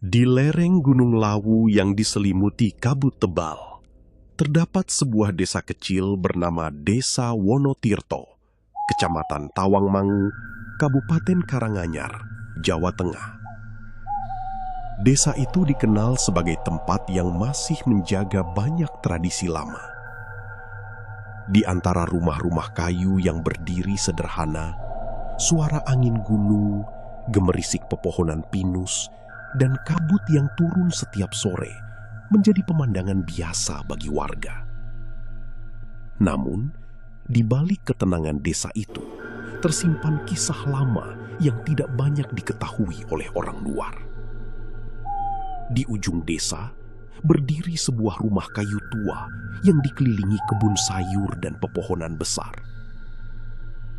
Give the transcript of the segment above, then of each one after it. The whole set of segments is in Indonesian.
Di lereng Gunung Lawu yang diselimuti kabut tebal, terdapat sebuah desa kecil bernama Desa Wonotirto, Kecamatan Tawangmangu, Kabupaten Karanganyar, Jawa Tengah. Desa itu dikenal sebagai tempat yang masih menjaga banyak tradisi lama. Di antara rumah-rumah kayu yang berdiri sederhana, suara angin gunung, gemerisik pepohonan pinus, dan kabut yang turun setiap sore menjadi pemandangan biasa bagi warga. Namun, di balik ketenangan desa itu, tersimpan kisah lama yang tidak banyak diketahui oleh orang luar. Di ujung desa, berdiri sebuah rumah kayu tua yang dikelilingi kebun sayur dan pepohonan besar.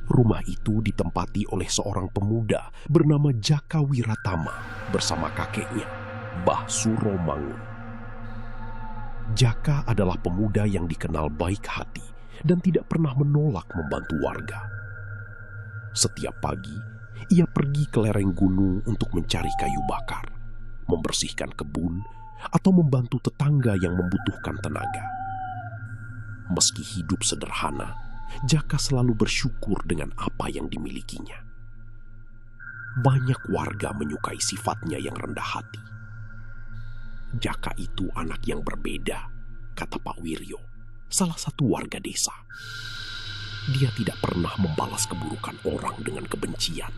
Rumah itu ditempati oleh seorang pemuda bernama Jaka Wiratama bersama kakeknya, Mbah Suro Mangun. Jaka adalah pemuda yang dikenal baik hati dan tidak pernah menolak membantu warga. Setiap pagi, ia pergi ke lereng gunung untuk mencari kayu bakar, membersihkan kebun, atau membantu tetangga yang membutuhkan tenaga. Meski hidup sederhana, Jaka selalu bersyukur dengan apa yang dimilikinya. Banyak warga menyukai sifatnya yang rendah hati. Jaka itu anak yang berbeda, kata Pak Wiryo, salah satu warga desa. Dia tidak pernah membalas keburukan orang dengan kebencian.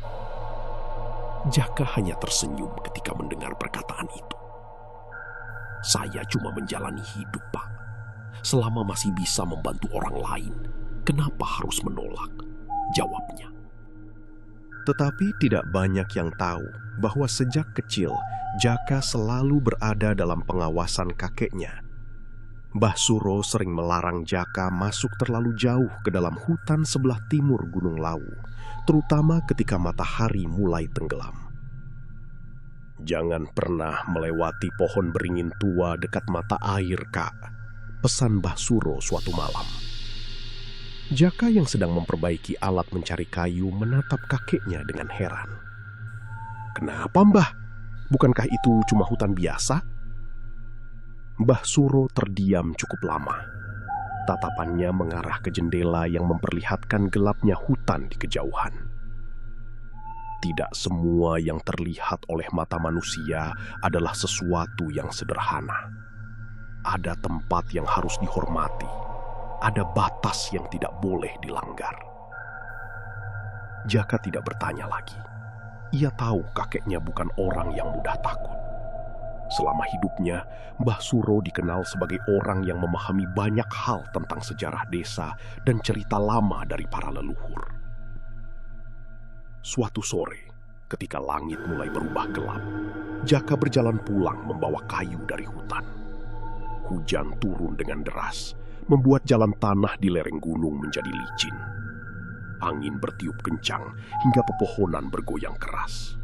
Jaka hanya tersenyum ketika mendengar perkataan itu. Saya cuma menjalani hidup, Pak. Selama masih bisa membantu orang lain, kenapa harus menolak? Jawabnya. Tetapi tidak banyak yang tahu bahwa sejak kecil Jaka selalu berada dalam pengawasan kakeknya. Mbah Suro sering melarang Jaka masuk terlalu jauh ke dalam hutan sebelah timur Gunung Lawu, terutama ketika matahari mulai tenggelam. "Jangan pernah melewati pohon beringin tua dekat mata air, Kak," pesan Mbah Suro suatu malam. Jaka yang sedang memperbaiki alat mencari kayu menatap kakeknya dengan heran. "Kenapa, Mbah? Bukankah itu cuma hutan biasa?" Mbah Suro terdiam cukup lama. Tatapannya mengarah ke jendela yang memperlihatkan gelapnya hutan di kejauhan. Tidak semua yang terlihat oleh mata manusia adalah sesuatu yang sederhana. Ada tempat yang harus dihormati. Ada batas yang tidak boleh dilanggar. Jaka tidak bertanya lagi. Ia tahu kakeknya bukan orang yang mudah takut. Selama hidupnya, Mbah Suro dikenal sebagai orang yang memahami banyak hal tentang sejarah desa dan cerita lama dari para leluhur. Suatu sore, ketika langit mulai berubah gelap, Jaka berjalan pulang membawa kayu dari hutan. Hujan turun dengan deras, membuat jalan tanah di lereng gunung menjadi licin. Angin bertiup kencang hingga pepohonan bergoyang keras.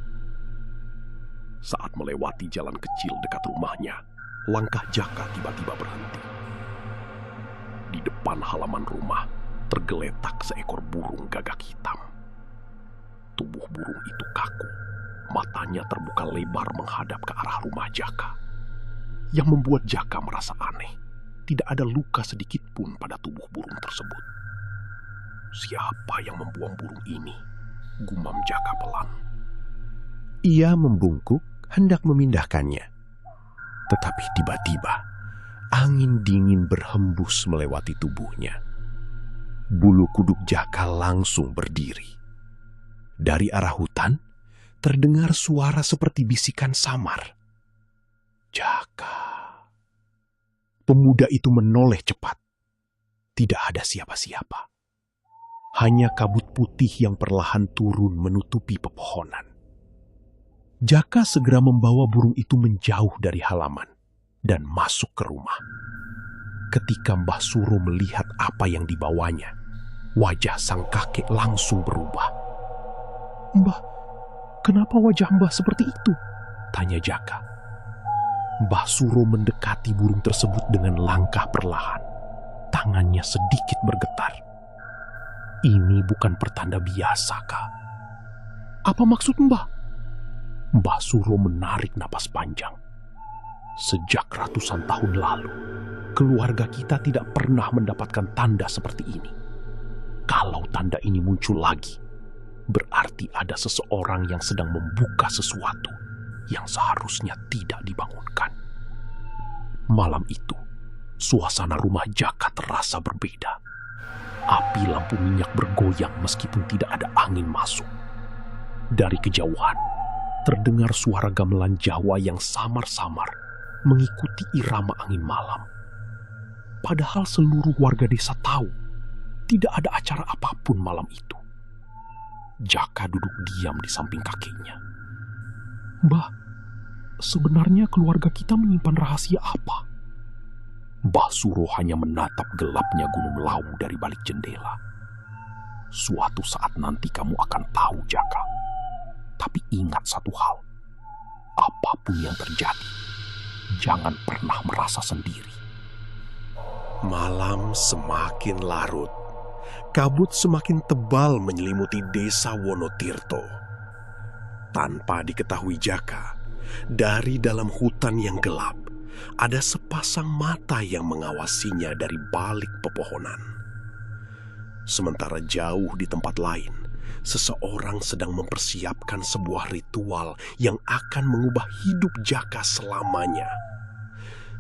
Saat melewati jalan kecil dekat rumahnya, langkah Jaka tiba-tiba berhenti. Di depan halaman rumah, tergeletak seekor burung gagak hitam. Tubuh burung itu kaku, matanya terbuka lebar menghadap ke arah rumah Jaka. Yang membuat Jaka merasa aneh, tidak ada luka sedikit pun pada tubuh burung tersebut. "Siapa yang membuang burung ini?" gumam Jaka pelan. Ia membungkuk hendak memindahkannya. Tetapi tiba-tiba, angin dingin berhembus melewati tubuhnya. Bulu kuduk Jaka langsung berdiri. Dari arah hutan, terdengar suara seperti bisikan samar. "Jaka." Pemuda itu menoleh cepat. Tidak ada siapa-siapa. Hanya kabut putih yang perlahan turun menutupi pepohonan. Jaka segera membawa burung itu menjauh dari halaman dan masuk ke rumah. Ketika Mbah Suro melihat apa yang dibawanya, wajah sang kakek langsung berubah. "Mbah, kenapa wajah Mbah seperti itu?" tanya Jaka. Mbah Suro mendekati burung tersebut dengan langkah perlahan. Tangannya sedikit bergetar. "Ini bukan pertanda biasa, Kak." "Apa maksud Mbah?" Mbah Suro menarik napas panjang. Sejak ratusan tahun lalu, keluarga kita tidak pernah mendapatkan tanda seperti ini. Kalau tanda ini muncul lagi, berarti ada seseorang yang sedang membuka sesuatu yang seharusnya tidak dibangunkan. Malam itu, suasana rumah Jaka terasa berbeda. Api lampu minyak bergoyang meskipun tidak ada angin masuk. Dari kejauhan, terdengar suara gamelan Jawa yang samar-samar mengikuti irama angin malam. Padahal seluruh warga desa tahu tidak ada acara apapun malam itu. Jaka duduk diam di samping kakeknya. "Mbah, sebenarnya keluarga kita menyimpan rahasia apa?" Mbah Suro hanya menatap gelapnya Gunung Lawu dari balik jendela. "Suatu saat nanti kamu akan tahu, Jaka. Tapi ingat satu hal, apapun yang terjadi, jangan pernah merasa sendiri." Malam semakin larut. Kabut semakin tebal menyelimuti desa Wonotirto. Tanpa diketahui Jaka, dari dalam hutan yang gelap, ada sepasang mata yang mengawasinya dari balik pepohonan. Sementara jauh di tempat lain, seseorang sedang mempersiapkan sebuah ritual yang akan mengubah hidup Jaka selamanya.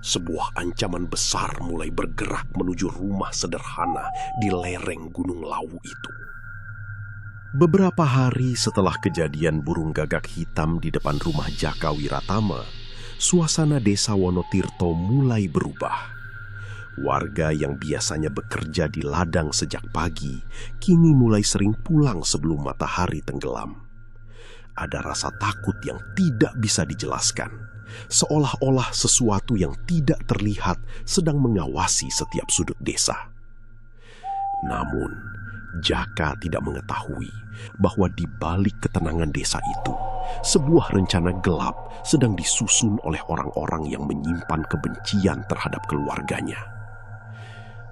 Sebuah ancaman besar mulai bergerak menuju rumah sederhana di lereng Gunung Lawu itu. Beberapa hari setelah kejadian burung gagak hitam di depan rumah Jaka Wiratama, suasana desa Wonotirto mulai berubah. Warga yang biasanya bekerja di ladang sejak pagi, kini mulai sering pulang sebelum matahari tenggelam. Ada rasa takut yang tidak bisa dijelaskan. Seolah-olah sesuatu yang tidak terlihat sedang mengawasi setiap sudut desa. Namun, Jaka tidak mengetahui bahwa di balik ketenangan desa itu, sebuah rencana gelap sedang disusun oleh orang-orang yang menyimpan kebencian terhadap keluarganya.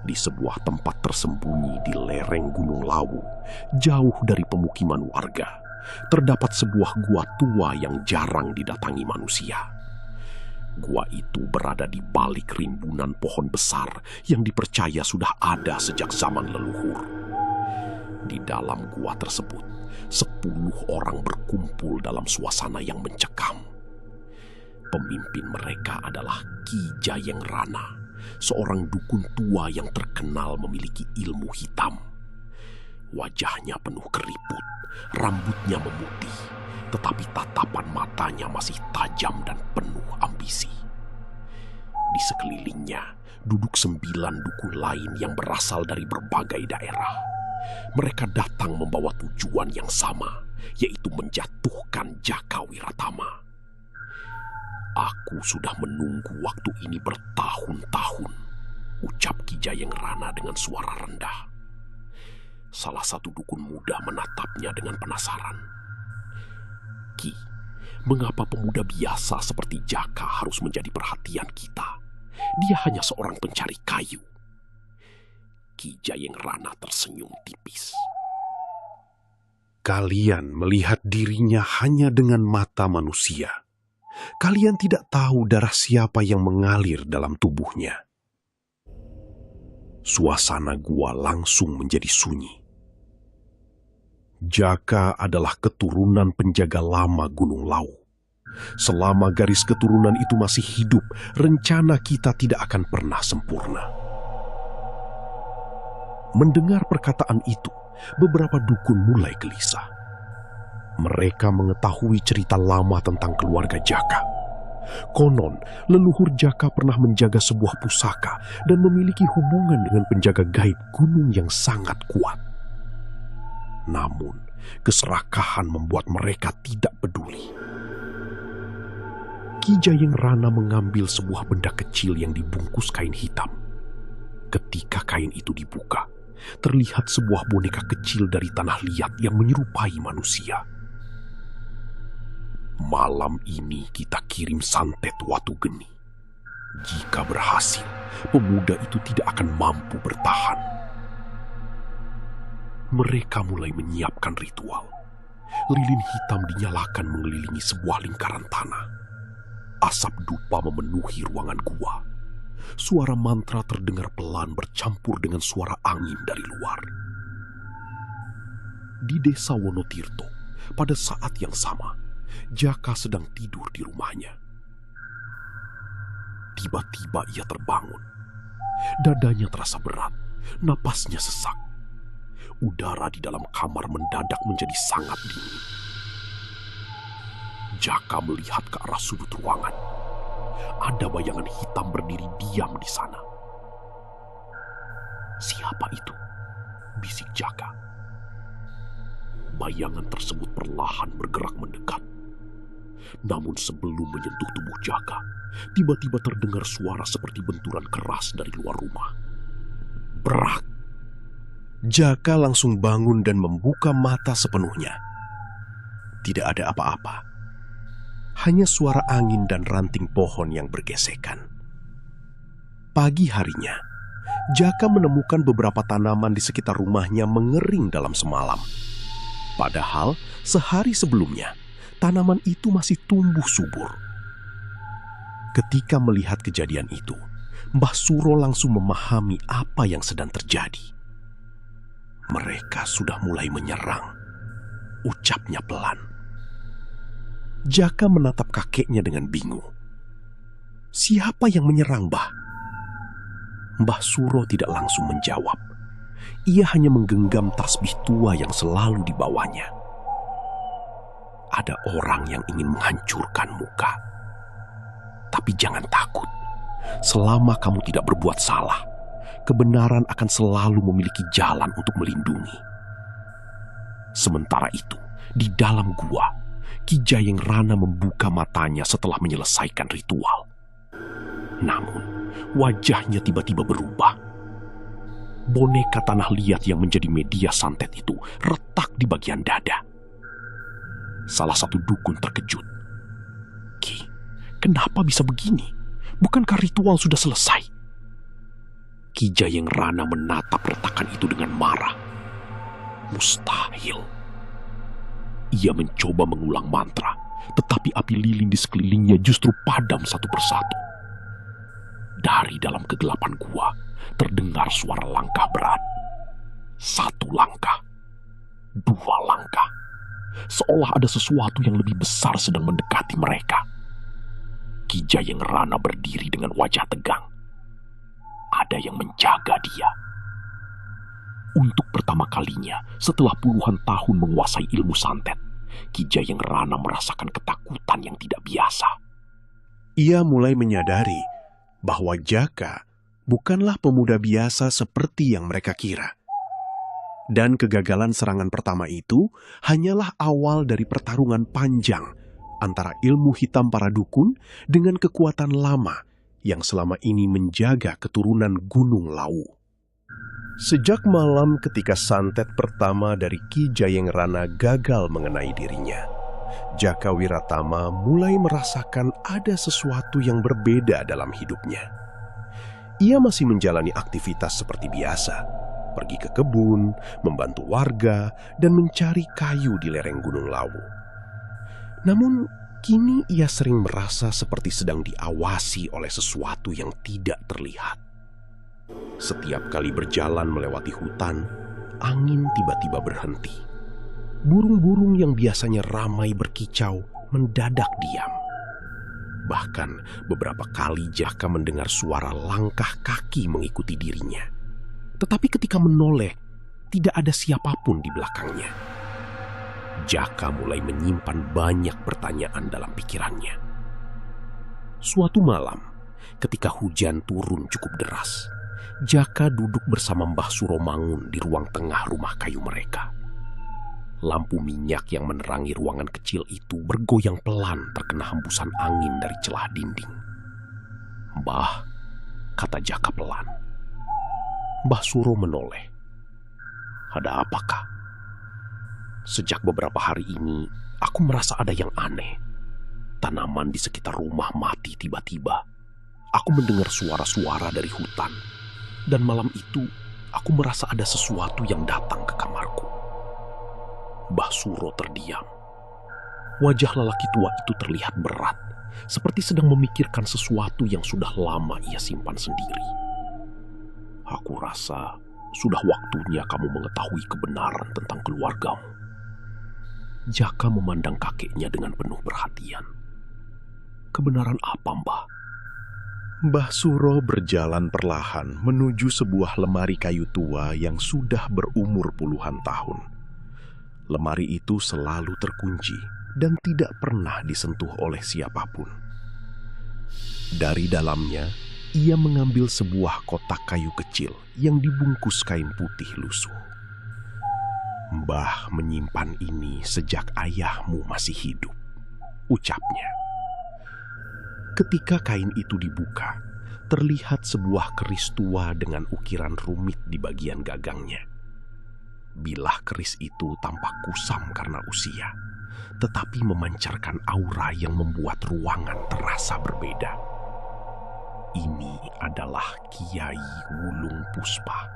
Di sebuah tempat tersembunyi di lereng Gunung Lawu, jauh dari pemukiman warga, terdapat sebuah gua tua yang jarang didatangi manusia. Gua itu berada di balik rimbunan pohon besar yang dipercaya sudah ada sejak zaman leluhur. Di dalam gua tersebut, 10 orang berkumpul dalam suasana yang mencekam. Pemimpin mereka adalah Ki Jayeng Rana, seorang dukun tua yang terkenal memiliki ilmu hitam. Wajahnya penuh keriput, rambutnya memutih, tetapi tatapan matanya masih tajam dan penuh ambisi. Di sekelilingnya duduk 9 dukun lain yang berasal dari berbagai daerah. Mereka datang membawa tujuan yang sama, yaitu menjatuhkan Jaka Wiratama. "Aku sudah menunggu waktu ini bertahun-tahun," ucap Ki Jayeng Rana dengan suara rendah. Salah satu dukun muda menatapnya dengan penasaran. "Ki, mengapa pemuda biasa seperti Jaka harus menjadi perhatian kita? Dia hanya seorang pencari kayu." Ki Jayeng Rana tersenyum tipis. "Kalian melihat dirinya hanya dengan mata manusia. Kalian tidak tahu darah siapa yang mengalir dalam tubuhnya." Suasana gua langsung menjadi sunyi. Jaka adalah keturunan penjaga lama Gunung Lawu. Selama garis keturunan itu masih hidup, rencana kita tidak akan pernah sempurna. Mendengar perkataan itu, beberapa dukun mulai gelisah. Mereka mengetahui cerita lama tentang keluarga Jaka. Konon, leluhur Jaka pernah menjaga sebuah pusaka dan memiliki hubungan dengan penjaga gaib gunung yang sangat kuat. Namun, keserakahan membuat mereka tidak peduli. Ki Jayeng Rana mengambil sebuah benda kecil yang dibungkus kain hitam. Ketika kain itu dibuka, terlihat sebuah boneka kecil dari tanah liat yang menyerupai manusia. "Malam ini kita kirim santet Watu Geni. Jika berhasil, pemuda itu tidak akan mampu bertahan." Mereka mulai menyiapkan ritual. lilin hitam dinyalakan mengelilingi sebuah lingkaran tanah. Asap dupa memenuhi ruangan gua. Suara mantra terdengar pelan bercampur dengan suara angin dari luar. Di desa Wonotirto, pada saat yang sama, Jaka sedang tidur di rumahnya. Tiba-tiba ia terbangun. Dadanya terasa berat, napasnya sesak. Udara di dalam kamar mendadak menjadi sangat dingin. Jaka melihat ke arah sudut ruangan. Ada bayangan hitam berdiri diam di sana. "Siapa itu?" bisik Jaka. Bayangan tersebut perlahan bergerak mendekat. Namun sebelum menyentuh tubuh Jaka, tiba-tiba terdengar suara seperti benturan keras dari luar rumah. Brak! Jaka langsung bangun dan membuka mata sepenuhnya. Tidak ada apa-apa. Hanya suara angin dan ranting pohon yang bergesekan. Pagi harinya, Jaka menemukan beberapa tanaman di sekitar rumahnya mengering dalam semalam. Padahal sehari sebelumnya, tanaman itu masih tumbuh subur. Ketika melihat kejadian itu, Mbah Suro langsung memahami apa yang sedang terjadi. "Mereka sudah mulai menyerang," ucapnya pelan. Jaka menatap kakeknya dengan bingung. "Siapa yang menyerang, Mbah?" Mbah Suro tidak langsung menjawab. Ia hanya menggenggam tasbih tua yang selalu dibawanya. "Ada orang yang ingin menghancurkanmu, Kak. Tapi jangan takut. Selama kamu tidak berbuat salah, kebenaran akan selalu memiliki jalan untuk melindungi." Sementara itu, di dalam gua, Ki Jayeng Rana membuka matanya setelah menyelesaikan ritual. Namun, wajahnya tiba-tiba berubah. Boneka tanah liat yang menjadi media santet itu retak di bagian dada. Salah satu dukun terkejut. "Ki, kenapa bisa begini? Bukankah ritual sudah selesai?" Ki Jayeng Rana menatap retakan itu dengan marah. Mustahil. Ia mencoba mengulang mantra, tetapi api lilin di sekelilingnya justru padam satu persatu. Dari dalam kegelapan gua, terdengar suara langkah berat. 1 langkah, 2 langkah. Seolah ada sesuatu yang lebih besar sedang mendekati mereka. Ki Jayeng Rana berdiri dengan wajah tegang. Ada yang menjaga dia. Untuk pertama kalinya setelah puluhan tahun menguasai ilmu santet, Ki Jayeng Rana merasakan ketakutan yang tidak biasa. Ia mulai menyadari bahwa Jaka bukanlah pemuda biasa seperti yang mereka kira. Dan kegagalan serangan pertama itu hanyalah awal dari pertarungan panjang antara ilmu hitam para dukun dengan kekuatan lama yang selama ini menjaga keturunan Gunung Lawu. Sejak malam ketika santet pertama dari Ki Jayeng Rana gagal mengenai dirinya, Jaka Wiratama mulai merasakan ada sesuatu yang berbeda dalam hidupnya. Ia masih menjalani aktivitas seperti biasa, pergi ke kebun, membantu warga, dan mencari kayu di lereng Gunung Lawu. Namun, kini ia sering merasa seperti sedang diawasi oleh sesuatu yang tidak terlihat. Setiap kali berjalan melewati hutan, angin tiba-tiba berhenti. Burung-burung yang biasanya ramai berkicau mendadak diam. Bahkan beberapa kali Jaka mendengar suara langkah kaki mengikuti dirinya. Tetapi ketika menoleh, tidak ada siapapun di belakangnya. Jaka mulai menyimpan banyak pertanyaan dalam pikirannya. Suatu malam, ketika hujan turun cukup deras, Jaka duduk bersama Mbah Suromangun di ruang tengah rumah kayu mereka. Lampu minyak yang menerangi ruangan kecil itu bergoyang pelan terkena hembusan angin dari celah dinding. "Mbah," kata Jaka pelan. Mbah Suro menoleh. "Ada apakah?" "Sejak beberapa hari ini, aku merasa ada yang aneh. Tanaman di sekitar rumah mati tiba-tiba. Aku mendengar suara-suara dari hutan. Dan malam itu, aku merasa ada sesuatu yang datang ke kamarku." Mbah Suro terdiam. Wajah lelaki tua itu terlihat berat, seperti sedang memikirkan sesuatu yang sudah lama ia simpan sendiri. Aku rasa sudah waktunya kamu mengetahui kebenaran tentang keluargamu. Jaka memandang kakeknya dengan penuh perhatian. Kebenaran apa, Mbah? Mbah Suro berjalan perlahan menuju sebuah lemari kayu tua yang sudah berumur puluhan tahun. Lemari itu selalu terkunci dan tidak pernah disentuh oleh siapapun. Dari dalamnya, ia mengambil sebuah kotak kayu kecil yang dibungkus kain putih lusuh. Mbah menyimpan ini sejak ayahmu masih hidup, ucapnya. Ketika kain itu dibuka, terlihat sebuah keris tua dengan ukiran rumit di bagian gagangnya. Bilah keris itu tampak kusam karena usia, tetapi memancarkan aura yang membuat ruangan terasa berbeda. Ini adalah Kiai Wulung Puspa.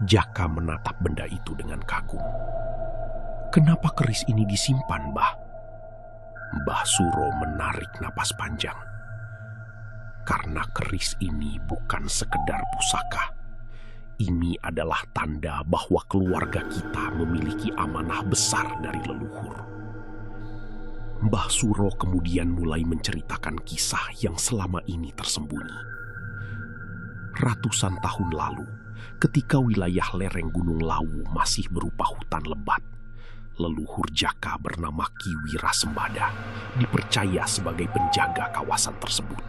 Jaka menatap benda itu dengan kagum. Kenapa keris ini disimpan, Mbah? Mbah Suro menarik napas panjang. Karena keris ini bukan sekedar pusaka. Ini adalah tanda bahwa keluarga kita memiliki amanah besar dari leluhur. Mbah Suro kemudian mulai menceritakan kisah yang selama ini tersembunyi. Ratusan tahun lalu, ketika wilayah lereng Gunung Lawu masih berupa hutan lebat, leluhur Jaka bernama Ki Wirasembada dipercaya sebagai penjaga kawasan tersebut.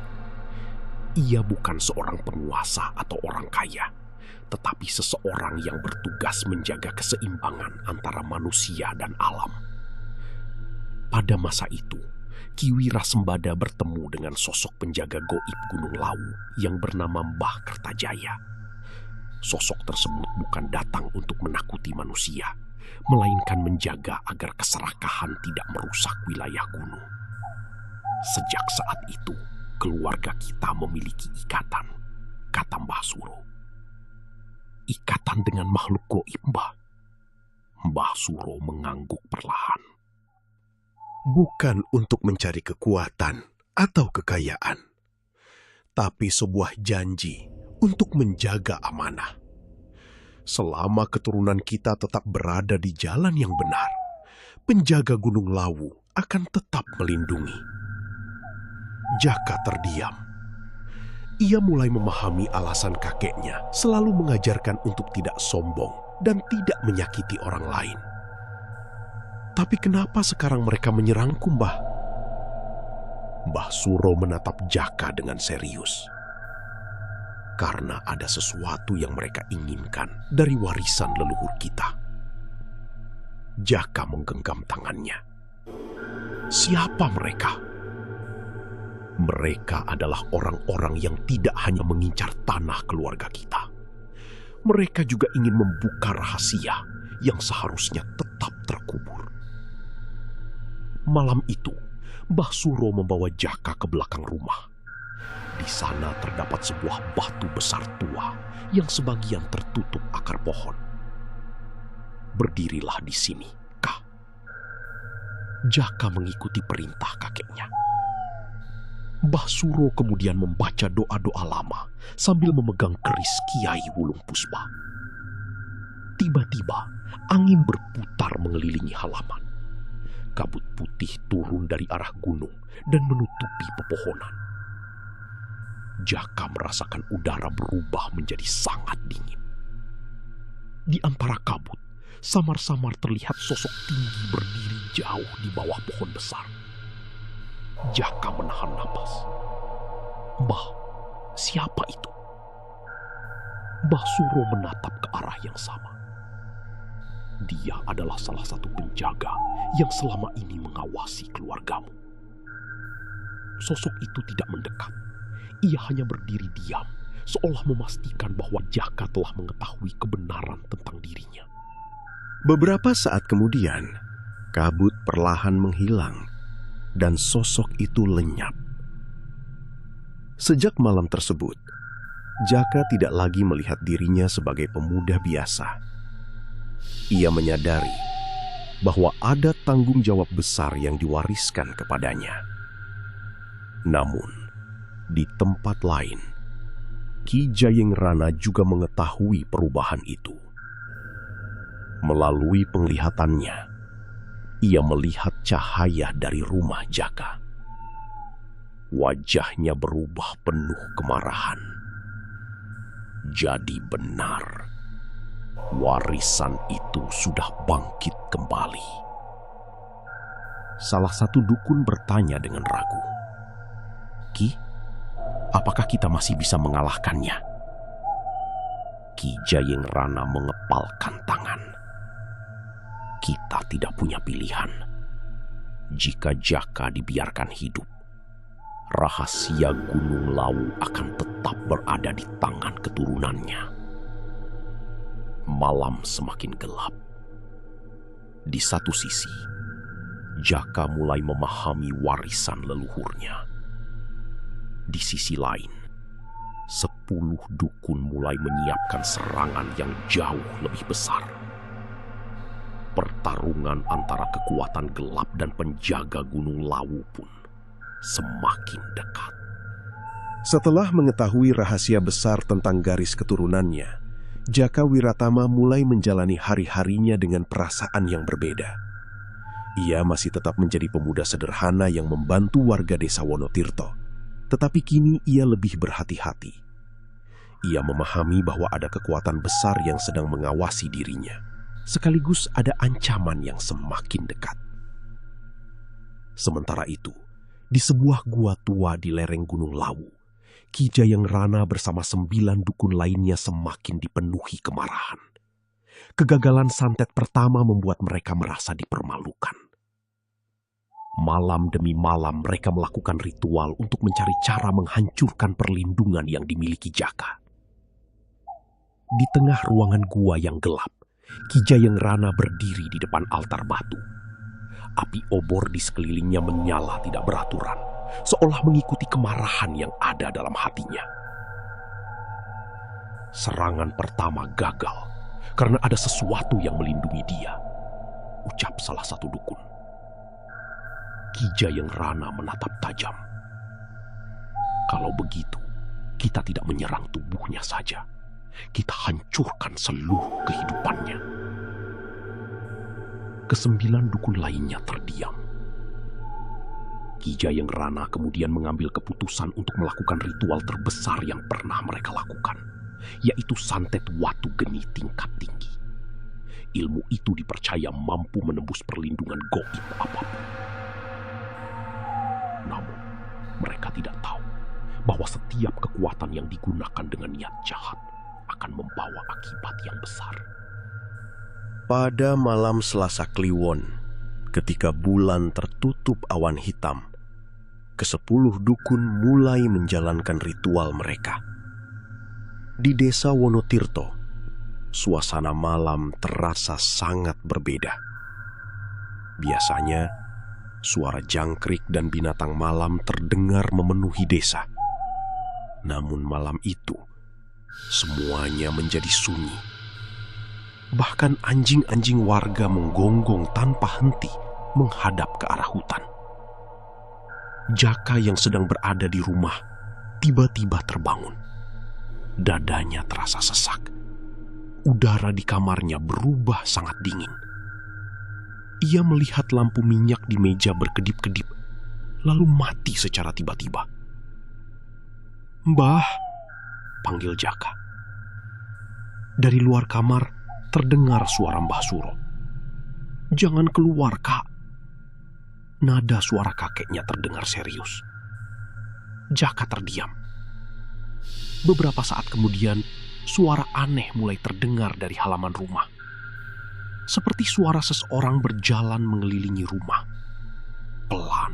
Ia bukan seorang penguasa atau orang kaya, tetapi seseorang yang bertugas menjaga keseimbangan antara manusia dan alam. Pada masa itu, Ki Wirasembada bertemu dengan sosok penjaga goib Gunung Lawu yang bernama Mbah Kertajaya. Sosok tersebut bukan datang untuk menakuti manusia, melainkan menjaga agar keserakahan tidak merusak wilayah gunung. Sejak saat itu, keluarga kita memiliki ikatan, kata Mbah Suro. Ikatan dengan makhluk goib, Mbah. Mbah Suro mengangguk perlahan. Bukan untuk mencari kekuatan atau kekayaan, tapi sebuah janji untuk menjaga amanah. Selama keturunan kita tetap berada di jalan yang benar, penjaga Gunung Lawu akan tetap melindungi. Jaka terdiam. Ia mulai memahami alasan kakeknya selalu mengajarkan untuk tidak sombong dan tidak menyakiti orang lain. Tapi kenapa sekarang mereka menyerangku, Mbah? Mbah Suro menatap Jaka dengan serius. Karena ada sesuatu yang mereka inginkan dari warisan leluhur kita. Jaka menggenggam tangannya. Siapa mereka? Mereka adalah orang-orang yang tidak hanya mengincar tanah keluarga kita. Mereka juga ingin membuka rahasia yang seharusnya tetap terkubur. Malam itu, Mbah Suro membawa Jaka ke belakang rumah. Di sana terdapat sebuah batu besar tua yang sebagian tertutup akar pohon. Berdirilah di sini, Kak. Jaka mengikuti perintah kakeknya. Mbah Suro kemudian membaca doa-doa lama sambil memegang keris Kiai Wulung Puspa. Tiba-tiba, angin berputar mengelilingi halaman. Kabut putih turun dari arah gunung dan menutupi pepohonan. Jaka merasakan udara berubah menjadi sangat dingin. Di antara kabut, samar-samar terlihat sosok tinggi berdiri jauh di bawah pohon besar. Jaka menahan napas. Mbah, siapa itu? Mbah Suro menatap ke arah yang sama. Dia adalah salah satu penjaga yang selama ini mengawasi keluargamu. Sosok itu tidak mendekat. Ia hanya berdiri diam, seolah memastikan bahwa Jaka telah mengetahui kebenaran tentang dirinya. Beberapa saat kemudian, kabut perlahan menghilang dan sosok itu lenyap. Sejak malam tersebut, Jaka tidak lagi melihat dirinya sebagai pemuda biasa. Ia menyadari bahwa ada tanggung jawab besar yang diwariskan kepadanya. Namun, di tempat lain, Ki Jayengrana juga mengetahui perubahan itu. Melalui penglihatannya, ia melihat cahaya dari rumah Jaka. Wajahnya berubah penuh kemarahan. Jadi benar, warisan itu sudah bangkit kembali. Salah satu dukun bertanya dengan ragu, "Ki, apakah kita masih bisa mengalahkannya?" Ki Jayengrana mengepalkan tangan. "Kita tidak punya pilihan. Jika Jaka dibiarkan hidup, rahasia Gunung Lawu akan tetap berada di tangan keturunannya." Malam semakin gelap. Di satu sisi, Jaka mulai memahami warisan leluhurnya. Di sisi lain, 10 dukun mulai menyiapkan serangan yang jauh lebih besar. Pertarungan antara kekuatan gelap dan penjaga Gunung Lawu pun semakin dekat. Setelah mengetahui rahasia besar tentang garis keturunannya, Jaka Wiratama mulai menjalani hari-harinya dengan perasaan yang berbeda. Ia masih tetap menjadi pemuda sederhana yang membantu warga desa Wonotirto, tetapi kini ia lebih berhati-hati. Ia memahami bahwa ada kekuatan besar yang sedang mengawasi dirinya, sekaligus ada ancaman yang semakin dekat. Sementara itu, di sebuah gua tua di lereng Gunung Lawu, Ki Jayengrana bersama 9 dukun lainnya semakin dipenuhi kemarahan. Kegagalan santet pertama membuat mereka merasa dipermalukan. Malam demi malam mereka melakukan ritual untuk mencari cara menghancurkan perlindungan yang dimiliki Jaka. Di tengah ruangan gua yang gelap, Ki Jayengrana berdiri di depan altar batu. Api obor di sekelilingnya menyala tidak beraturan, seolah mengikuti kemarahan yang ada dalam hatinya. Serangan pertama gagal karena ada sesuatu yang melindungi dia, ucap salah satu dukun. Ki Jayengrana menatap tajam. Kalau begitu, kita tidak menyerang tubuhnya saja. Kita hancurkan seluruh kehidupannya. Kesembilan dukun lainnya terdiam. Ki Jayengrana kemudian mengambil keputusan untuk melakukan ritual terbesar yang pernah mereka lakukan, yaitu santet watu geni tingkat tinggi. Ilmu itu dipercaya mampu menembus perlindungan goib apapun. Namun, mereka tidak tahu bahwa setiap kekuatan yang digunakan dengan niat jahat akan membawa akibat yang besar. Pada malam Selasa Kliwon, ketika bulan tertutup awan hitam, ke-10 dukun mulai menjalankan ritual mereka. Di desa Wonotirto, suasana malam terasa sangat berbeda. Biasanya, suara jangkrik dan binatang malam terdengar memenuhi desa. Namun malam itu, semuanya menjadi sunyi. Bahkan anjing-anjing warga menggonggong tanpa henti menghadap ke arah hutan. Jaka yang sedang berada di rumah tiba-tiba terbangun. Dadanya terasa sesak. Udara di kamarnya berubah sangat dingin. Ia melihat lampu minyak di meja berkedip-kedip, lalu mati secara tiba-tiba. "Mbah," panggil Jaka. Dari luar kamar terdengar suara Mbah Suro. "Jangan keluar, Kak." Nada suara kakeknya terdengar serius. Jaka terdiam. Beberapa saat kemudian, suara aneh mulai terdengar dari halaman rumah. Seperti suara seseorang berjalan mengelilingi rumah. Pelan,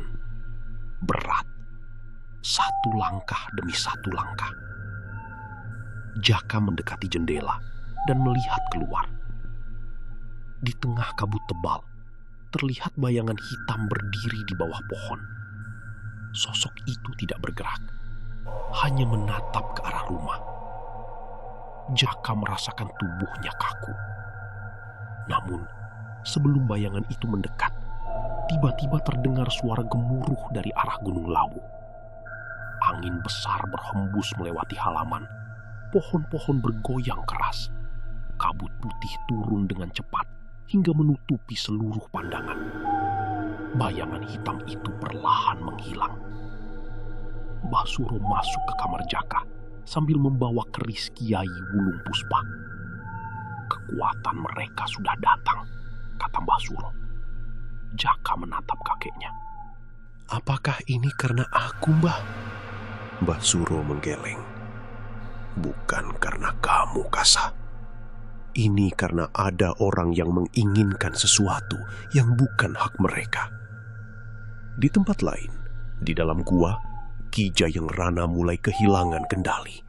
berat, satu langkah demi satu langkah. Jaka mendekati jendela dan melihat keluar. Di tengah kabut tebal, terlihat bayangan hitam berdiri di bawah pohon. Sosok itu tidak bergerak, hanya menatap ke arah rumah. Jaka merasakan tubuhnya kaku. Namun, Sebelum bayangan itu mendekat, tiba-tiba terdengar suara gemuruh dari arah Gunung Lawu. Angin besar berhembus melewati halaman. Pohon-pohon bergoyang keras. Kabut putih turun dengan cepat hingga menutupi seluruh pandangan. Bayangan hitam itu perlahan menghilang. Mbah Suro masuk ke kamar Jaka sambil membawa keris Kiai Wulung Puspa. Kekuatan mereka sudah datang, kata Mbah Suro. Jaka menatap kakeknya. Apakah ini karena aku, Mbah? Mbah Suro menggeleng. Bukan karena kamu, Kasa. Ini karena ada orang yang menginginkan sesuatu yang bukan hak mereka. Di tempat lain, di dalam gua, Ki Jayeng Rana mulai kehilangan kendali.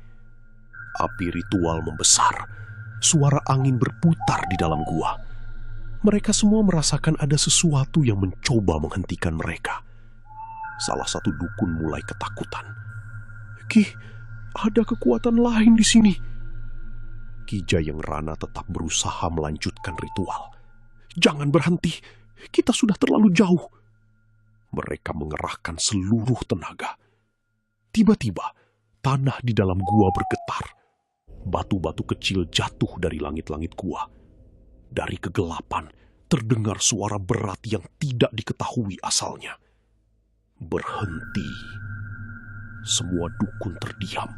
Api ritual membesar, suara angin berputar di dalam gua. Mereka semua merasakan ada sesuatu yang mencoba menghentikan mereka. Salah satu dukun mulai ketakutan. Ki, ada kekuatan lain di sini. Ki Jayeng Rana tetap berusaha melanjutkan ritual. Jangan berhenti, kita sudah terlalu jauh. Mereka mengerahkan seluruh tenaga. Tiba-tiba, tanah di dalam gua bergetar. Batu-batu kecil jatuh dari langit-langit gua. Dari kegelapan, terdengar suara berat yang tidak diketahui asalnya. Berhenti. Semua dukun terdiam.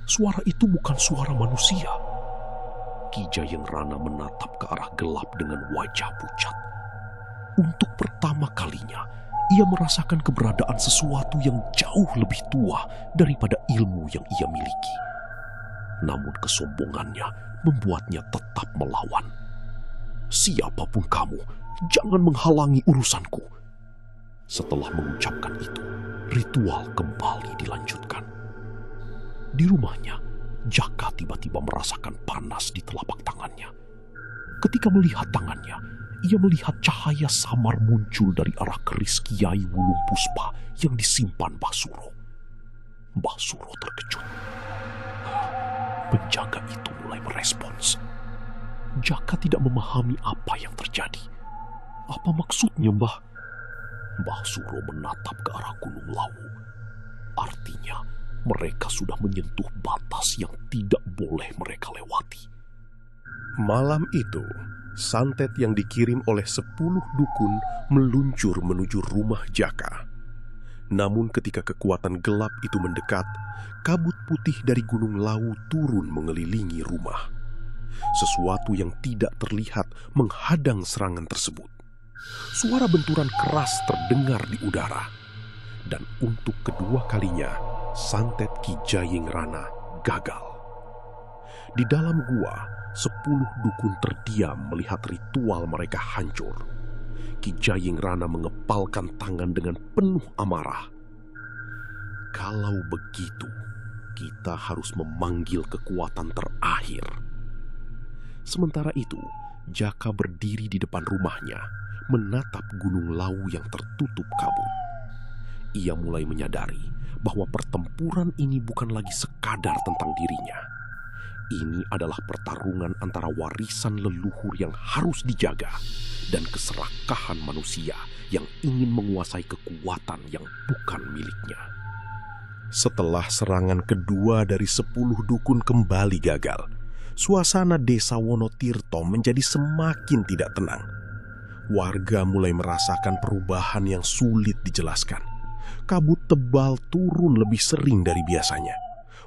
Suara itu bukan suara manusia. Ki Jayeng Rana menatap ke arah gelap dengan wajah pucat. Untuk pertama kalinya, ia merasakan keberadaan sesuatu yang jauh lebih tua daripada ilmu yang ia miliki. Namun kesombongannya membuatnya tetap melawan. Siapapun kamu, jangan menghalangi urusanku. Setelah mengucapkan itu, ritual kembali dilanjutkan. Di rumahnya, Jaka tiba-tiba merasakan panas di telapak tangannya. Ketika melihat tangannya, ia melihat cahaya samar muncul dari arah keris Kiai Wulung Puspa yang disimpan Mbah Suro. Mbah Suro terkejut. Penjaga itu mulai merespons. Jaka tidak memahami apa yang terjadi. Apa maksudnya, Mbah? Mbah Suro menatap ke arah Gunung Lawu. Artinya, mereka sudah menyentuh batas yang tidak boleh mereka lewati. Malam itu, santet yang dikirim oleh 10 dukun meluncur menuju rumah Jaka. Namun ketika kekuatan gelap itu mendekat, kabut putih dari Gunung Lawu turun mengelilingi rumah. Sesuatu yang tidak terlihat menghadang serangan tersebut. Suara benturan keras terdengar di udara. Dan untuk kedua kalinya, santet Ki Jayeng Rana gagal. Di dalam gua, 10 dukun terdiam melihat ritual mereka hancur. Ki Jayeng Rana mengepalkan tangan dengan penuh amarah. Kalau begitu, kita harus memanggil kekuatan terakhir. Sementara itu, Jaka berdiri di depan rumahnya, menatap Gunung Lawu yang tertutup kabut. Ia mulai menyadari bahwa pertempuran ini bukan lagi sekadar tentang dirinya. Ini adalah pertarungan antara warisan leluhur yang harus dijaga dan keserakahan manusia yang ingin menguasai kekuatan yang bukan miliknya. Setelah serangan kedua dari 10 dukun kembali gagal, suasana desa Wonotirto menjadi semakin tidak tenang. Warga mulai merasakan perubahan yang sulit dijelaskan. Kabut tebal turun lebih sering dari biasanya.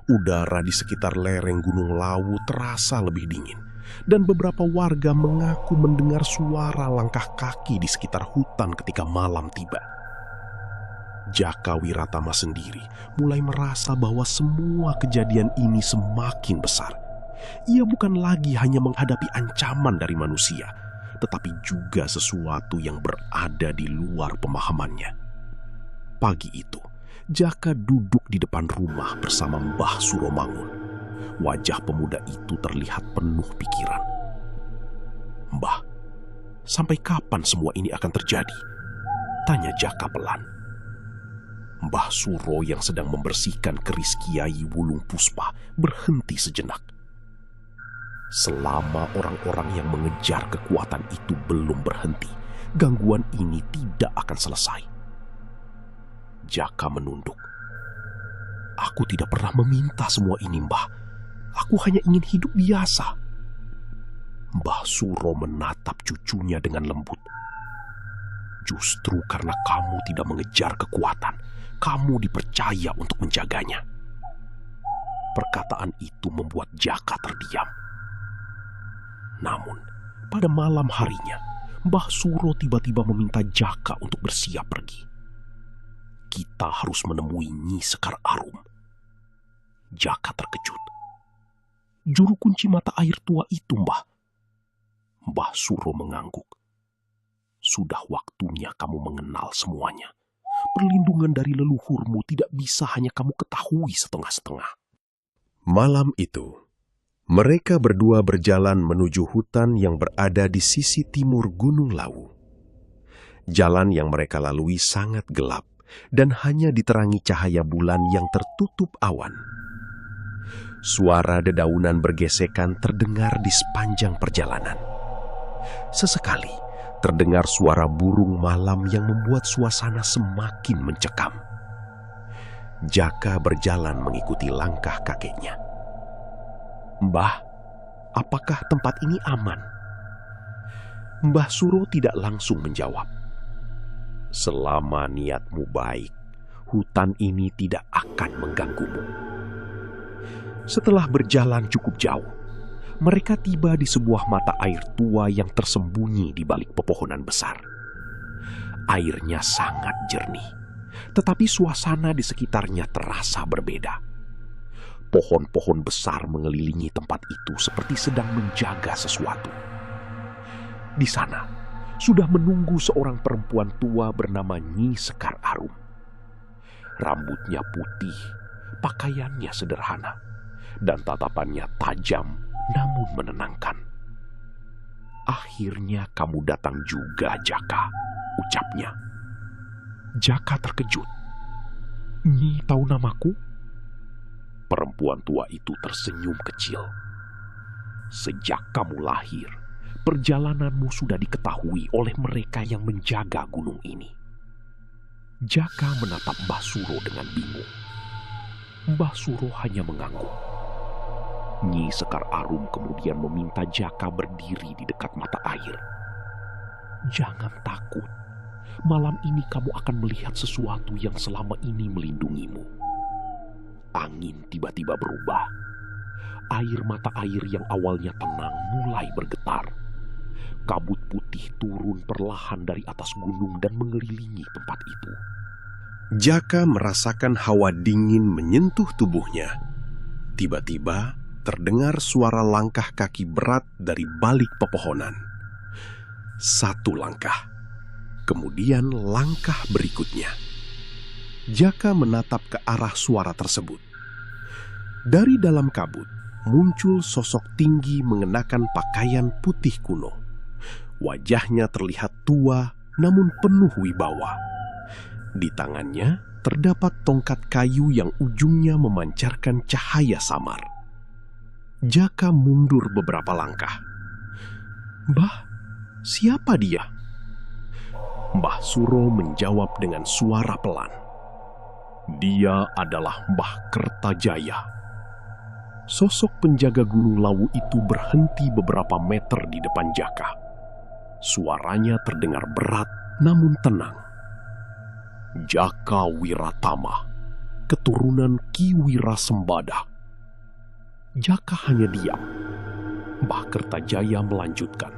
Udara di sekitar lereng Gunung Lawu terasa lebih dingin. Dan beberapa warga mengaku mendengar suara langkah kaki di sekitar hutan ketika malam tiba. Jaka Wiratama sendiri mulai merasa bahwa semua kejadian ini semakin besar. Ia bukan lagi hanya menghadapi ancaman dari manusia, tetapi juga sesuatu yang berada di luar pemahamannya. Pagi itu, Jaka duduk di depan rumah bersama Mbah Suromangun. Wajah pemuda itu terlihat penuh pikiran. "Mbah, sampai kapan semua ini akan terjadi?" tanya Jaka pelan. Mbah Suro yang sedang membersihkan keris Kiai Wulung Puspa berhenti sejenak. Selama orang-orang yang mengejar kekuatan itu belum berhenti, gangguan ini tidak akan selesai. Jaka menunduk. Aku tidak pernah meminta semua ini, Mbah. Aku hanya ingin hidup biasa. Mbah Suro menatap cucunya dengan lembut. Justru karena kamu tidak mengejar kekuatan, kamu dipercaya untuk menjaganya. Perkataan itu membuat Jaka terdiam. Namun, pada malam harinya, Mbah Suro tiba-tiba meminta Jaka untuk bersiap pergi. Kita harus menemui Nyi Sekar Arum. Jaka terkejut. Juru kunci mata air tua itu, Mbah. Mbah Suro mengangguk. Sudah waktunya kamu mengenal semuanya. Perlindungan dari leluhurmu tidak bisa hanya kamu ketahui setengah-setengah. Malam itu, mereka berdua berjalan menuju hutan yang berada di sisi timur Gunung Lawu. Jalan yang mereka lalui sangat gelap dan hanya diterangi cahaya bulan yang tertutup awan. Suara dedaunan bergesekan terdengar di sepanjang perjalanan. Sesekali terdengar suara burung malam yang membuat suasana semakin mencekam. Jaka berjalan mengikuti langkah kakeknya. Mbah, apakah tempat ini aman? Mbah Suro tidak langsung menjawab. Selama niatmu baik, hutan ini tidak akan mengganggumu. Setelah berjalan cukup jauh, mereka tiba di sebuah mata air tua yang tersembunyi di balik pepohonan besar. Airnya sangat jernih, tetapi suasana di sekitarnya terasa berbeda. Pohon-pohon besar mengelilingi tempat itu seperti sedang menjaga sesuatu. Di sana, sudah menunggu seorang perempuan tua bernama Nyi Sekar Arum. Rambutnya putih, pakaiannya sederhana, dan tatapannya tajam namun menenangkan. Akhirnya kamu datang juga, Jaka, ucapnya. Jaka terkejut. Nyi tahu namaku? Perempuan tua itu tersenyum kecil. Sejak kamu lahir, perjalananmu sudah diketahui oleh mereka yang menjaga gunung ini. Jaka menatap Mbah Suro dengan bingung. Mbah Suro hanya mengangguk. Nyi Sekar Arum kemudian meminta Jaka berdiri di dekat mata air. Jangan takut. Malam ini kamu akan melihat sesuatu yang selama ini melindungimu. Angin tiba-tiba berubah. Air mata air yang awalnya tenang mulai bergetar. Kabut putih turun perlahan dari atas gunung dan mengelilingi tempat itu. Jaka merasakan hawa dingin menyentuh tubuhnya. Tiba-tiba terdengar suara langkah kaki berat dari balik pepohonan. Satu langkah, kemudian langkah berikutnya. Jaka menatap ke arah suara tersebut. Dari dalam kabut muncul sosok tinggi mengenakan pakaian putih kuno. Wajahnya terlihat tua namun penuh wibawa. Di tangannya terdapat tongkat kayu yang ujungnya memancarkan cahaya samar. Jaka mundur beberapa langkah. Mbah, siapa dia? Mbah Suro menjawab dengan suara pelan. Dia adalah Mbah Kertajaya. Sosok penjaga Gunung Lawu itu berhenti beberapa meter di depan Jaka. Suaranya terdengar berat namun tenang. Jaka Wiratama, keturunan Ki Wirasembada. Jaka hanya diam. Mbah Kertajaya melanjutkan.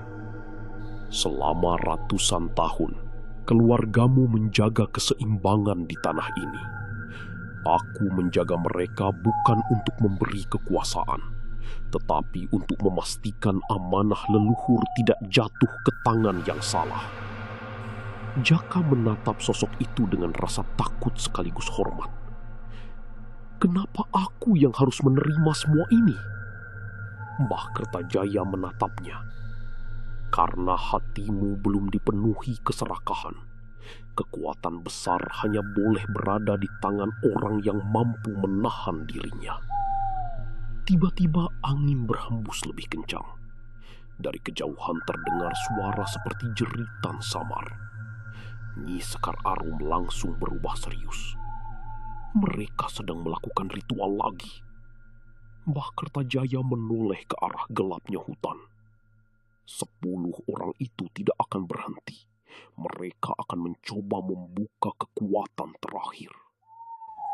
Selama ratusan tahun, keluargamu menjaga keseimbangan di tanah ini. Aku menjaga mereka bukan untuk memberi kekuasaan, tetapi untuk memastikan amanah leluhur tidak jatuh ke tangan yang salah. Jaka menatap sosok itu dengan rasa takut sekaligus hormat. Kenapa aku yang harus menerima semua ini? Mbah Kertajaya menatapnya. Karena hatimu belum dipenuhi keserakahan. Kekuatan besar hanya boleh berada di tangan orang yang mampu menahan dirinya. Tiba-tiba angin berhembus lebih kencang. Dari kejauhan terdengar suara seperti jeritan samar. Nyi Sekar Arum langsung berubah serius. Mereka sedang melakukan ritual lagi. Mbah Kertajaya menoleh ke arah gelapnya hutan. 10 orang itu tidak akan berhenti. Mereka akan mencoba membuka kekuatan terakhir.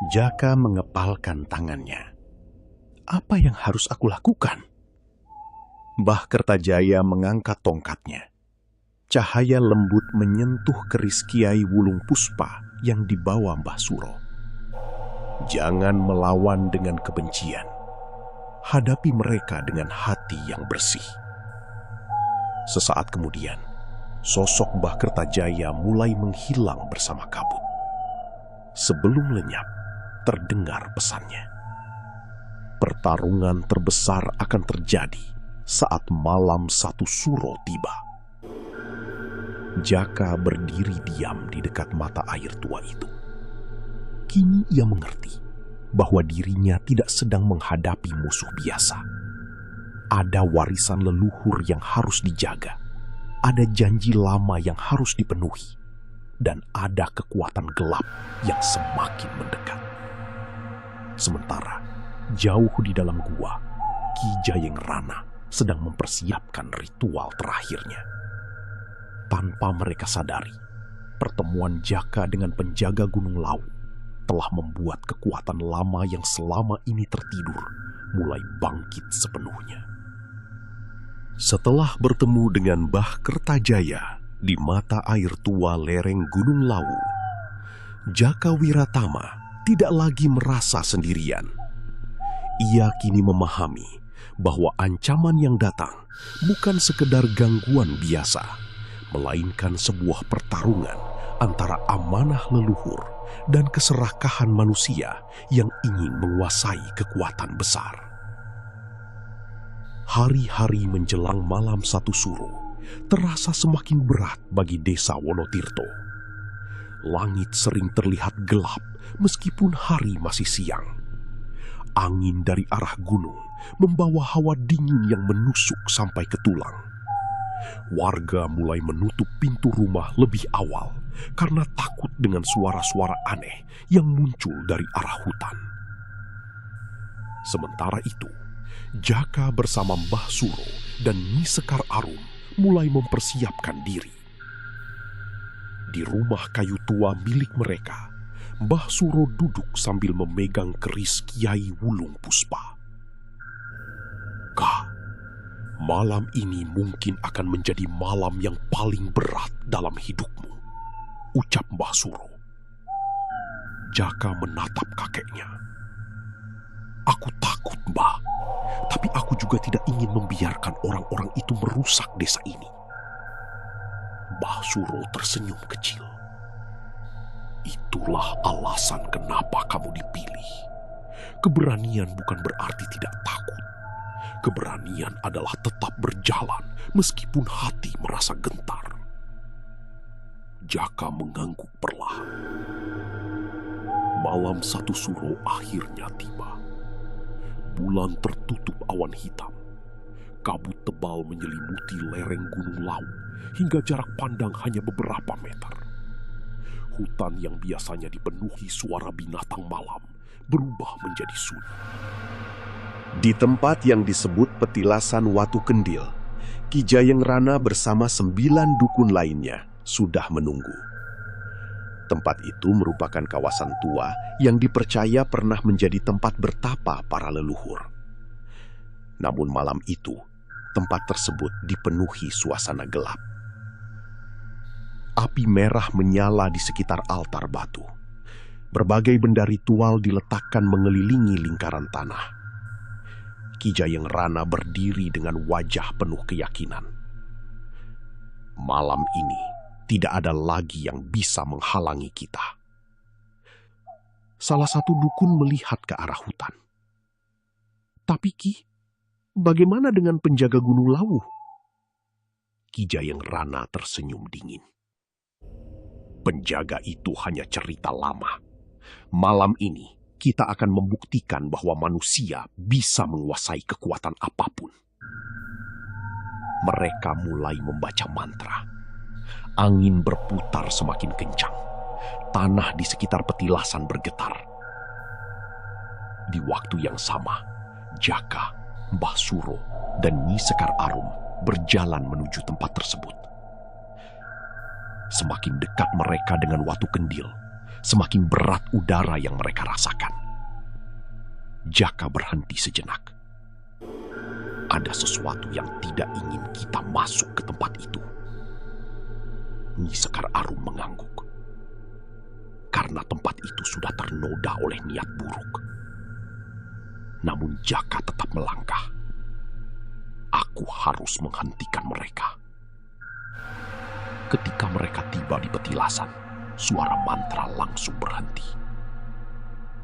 Jaka mengepalkan tangannya. Apa yang harus aku lakukan? Mbah Kertajaya mengangkat tongkatnya. Cahaya lembut menyentuh keris Kiai Wulung Puspa yang dibawa Mbah Suro. Jangan melawan dengan kebencian. Hadapi mereka dengan hati yang bersih. Sesaat kemudian, sosok Mbah Kertajaya mulai menghilang bersama kabut. Sebelum lenyap, terdengar pesannya. Pertarungan terbesar akan terjadi saat malam 1 suro tiba. Jaka berdiri diam di dekat mata air tua itu. Kini ia mengerti bahwa dirinya tidak sedang menghadapi musuh biasa. Ada warisan leluhur yang harus dijaga, ada janji lama yang harus dipenuhi, dan ada kekuatan gelap yang semakin mendekat. Sementara jauh di dalam gua, Ki Jayeng Rana sedang mempersiapkan ritual terakhirnya. Tanpa mereka sadari, pertemuan Jaka dengan penjaga Gunung Lawu telah membuat kekuatan lama yang selama ini tertidur mulai bangkit sepenuhnya. Setelah bertemu dengan Mbah Kertajaya di mata air tua lereng Gunung Lawu, Jaka Wiratama tidak lagi merasa sendirian. Ia kini memahami bahwa ancaman yang datang bukan sekedar gangguan biasa, melainkan sebuah pertarungan antara amanah leluhur dan keserakahan manusia yang ingin menguasai kekuatan besar. Hari-hari menjelang malam 1 suro terasa semakin berat bagi desa Wonotirto. Langit sering terlihat gelap meskipun hari masih siang. Angin dari arah gunung membawa hawa dingin yang menusuk sampai ke tulang. Warga mulai menutup pintu rumah lebih awal karena takut dengan suara-suara aneh yang muncul dari arah hutan. Sementara itu, Jaka bersama Mbah Suro dan Nyi Sekar Arum mulai mempersiapkan diri. Di rumah kayu tua milik mereka, Mbah Suro duduk sambil memegang keris Kiai Wulung Puspa. Kak, malam ini mungkin akan menjadi malam yang paling berat dalam hidupmu, ucap Mbah Suro. Jaka menatap kakeknya. Aku takut, Mbah, tapi aku juga tidak ingin membiarkan orang-orang itu merusak desa ini. Mbah Suro tersenyum kecil. Itulah alasan kenapa kamu dipilih. Keberanian bukan berarti tidak takut. Keberanian adalah tetap berjalan meskipun hati merasa gentar. Jaka mengangguk perlahan. Malam 1 suro akhirnya tiba. Bulan tertutup awan hitam. Kabut tebal menyelimuti lereng Gunung Lawu hingga jarak pandang hanya beberapa meter. Hutan yang biasanya dipenuhi suara binatang malam berubah menjadi sunyi. Di tempat yang disebut Petilasan Watu Kendil, Ki Jayeng Rana bersama 9 dukun lainnya sudah menunggu. Tempat itu merupakan kawasan tua yang dipercaya pernah menjadi tempat bertapa para leluhur. Namun malam itu, tempat tersebut dipenuhi suasana gelap. Api merah menyala di sekitar altar batu. Berbagai benda ritual diletakkan mengelilingi lingkaran tanah. Ki Jayeng Rana berdiri dengan wajah penuh keyakinan. Malam ini tidak ada lagi yang bisa menghalangi kita. Salah satu dukun melihat ke arah hutan. Tapi Ki, bagaimana dengan penjaga Gunung Lawu? Ki Jayeng Rana tersenyum dingin. Penjaga itu hanya cerita lama. Malam ini kita akan membuktikan bahwa manusia bisa menguasai kekuatan apapun. Mereka mulai membaca mantra. Angin berputar semakin kencang. Tanah di sekitar petilasan bergetar. Di waktu yang sama, Jaka, Mbah Suro, dan Nyi Sekar Arum berjalan menuju tempat tersebut. Semakin dekat mereka dengan Watu Kendil, semakin berat udara yang mereka rasakan. Jaka berhenti sejenak. Ada sesuatu yang tidak ingin kita masuk ke tempat itu. Nyi Sekar Arum mengangguk. Karena tempat itu sudah ternoda oleh niat buruk. Namun Jaka tetap melangkah. Aku harus menghentikan mereka. Ketika mereka tiba di petilasan, suara mantra langsung berhenti.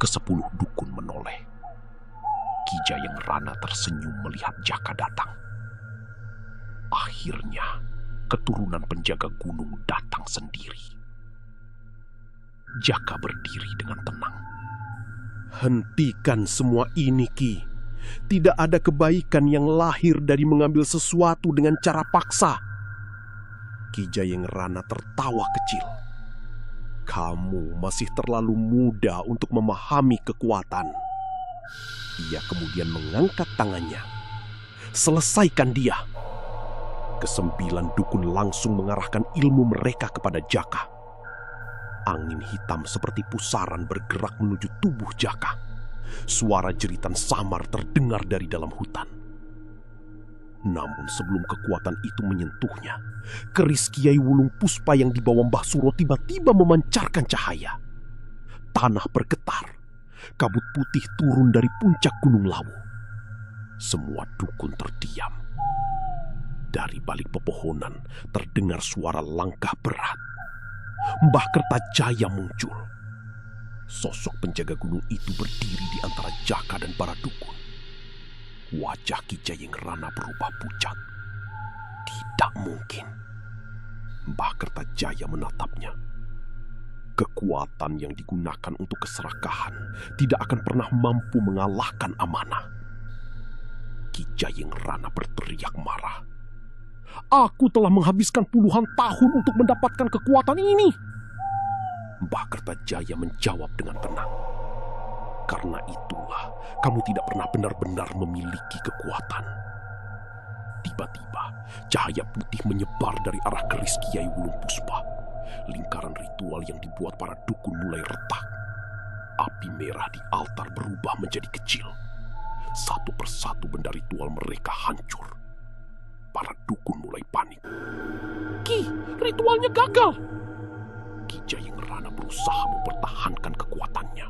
Ke-10 dukun menoleh. Ki Jayeng Rana tersenyum melihat Jaka datang. Akhirnya, keturunan penjaga gunung datang sendiri. Jaka berdiri dengan tenang. Hentikan semua ini, Ki. Tidak ada kebaikan yang lahir dari mengambil sesuatu dengan cara paksa. Ki Jayeng Rana tertawa kecil. Kamu masih terlalu muda untuk memahami kekuatan. Ia kemudian mengangkat tangannya. Selesaikan dia. Ke-9 dukun langsung mengarahkan ilmu mereka kepada Jaka. Angin hitam seperti pusaran bergerak menuju tubuh Jaka. Suara jeritan samar terdengar dari dalam hutan. Namun sebelum kekuatan itu menyentuhnya, keris Kiai Wulung Puspa yang dibawa Mbah Suro tiba-tiba memancarkan cahaya. Tanah bergetar. Kabut putih turun dari puncak Gunung Lawu. Semua dukun terdiam. Dari balik pepohonan terdengar suara langkah berat. Mbah Kertajaya muncul. Sosok penjaga gunung itu berdiri di antara Jaka dan para dukun. Wajah Ki Jayeng Rana berubah pucat. Tidak mungkin. Mbah Kertajaya menatapnya. Kekuatan yang digunakan untuk keserakahan tidak akan pernah mampu mengalahkan amanah. Ki Jayeng Rana berteriak marah. Aku telah menghabiskan puluhan tahun untuk mendapatkan kekuatan ini. Mbah Kertajaya menjawab dengan tenang. Karena itulah kamu tidak pernah benar-benar memiliki kekuatan. Tiba-tiba cahaya putih menyebar dari arah keris Kiai Wulung Puspa. Lingkaran ritual yang dibuat para dukun mulai retak. Api merah di altar berubah menjadi kecil. Satu persatu benda ritual mereka hancur. Para dukun mulai panik. Ki, ritualnya gagal. Ki Jayeng Rana berusaha mempertahankan kekuatannya.